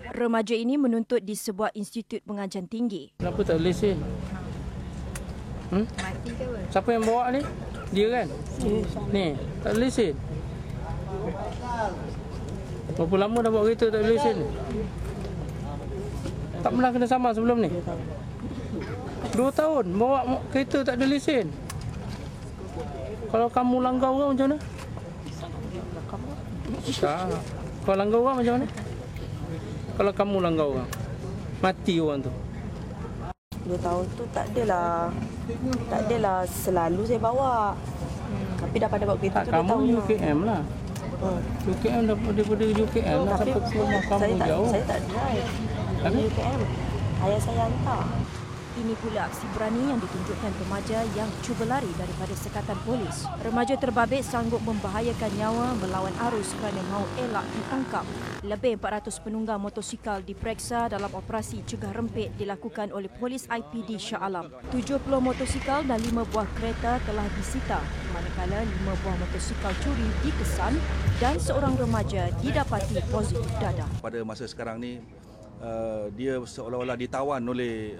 Remaja ini menuntut di sebuah institut pengajian tinggi. Kenapa tak boleh lesen? Mati ke apa? Siapa yang bawa ni? Dia kan? Ni, tak boleh lesen. Berapa lama dah bawa kereta tak boleh lesen? Tak pernah kena saman sebelum ni? 2 tahun bawa kereta tak ada lesen. Kalau kamu langgar orang macam mana? Tak. Kalau langgar orang macam mana? Kalau kamu langgar orang, mati orang tu. 2 tahun tu tak adalah selalu saya bawa. Tapi dah pada bawa kereta Tak, tu 2 tahun. kamu UKM lah. UKM daripada UKM lah sampai ke rumah kamu jauh. Saya tak drive. Habis? UKM. Ayah saya hantar. Ini pula aksi berani yang ditunjukkan remaja yang cuba lari daripada sekatan polis. Remaja terbabit sanggup membahayakan nyawa melawan arus kerana mahu elak ditangkap. Lebih 400 penunggang motosikal diperiksa dalam operasi cegah rempit dilakukan oleh polis IPD Shah Alam. 70 motosikal dan 5 buah kereta telah disita, manakala 5 buah motosikal curi dikesan dan seorang remaja didapati positif dadah. Pada masa sekarang ni, dia seolah-olah ditawan oleh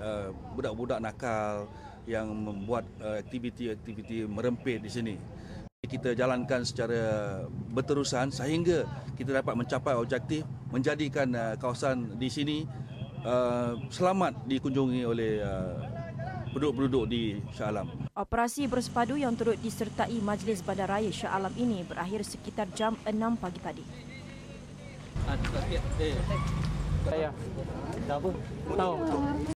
budak-budak nakal yang membuat aktiviti-aktiviti merempit di sini. Kita jalankan secara berterusan sehingga kita dapat mencapai objektif menjadikan kawasan di sini selamat dikunjungi oleh penduduk-penduduk di Shah Alam. Operasi bersepadu yang turut disertai Majlis Bandaraya Shah Alam ini berakhir sekitar jam 6 pagi tadi. Saya. Tahu.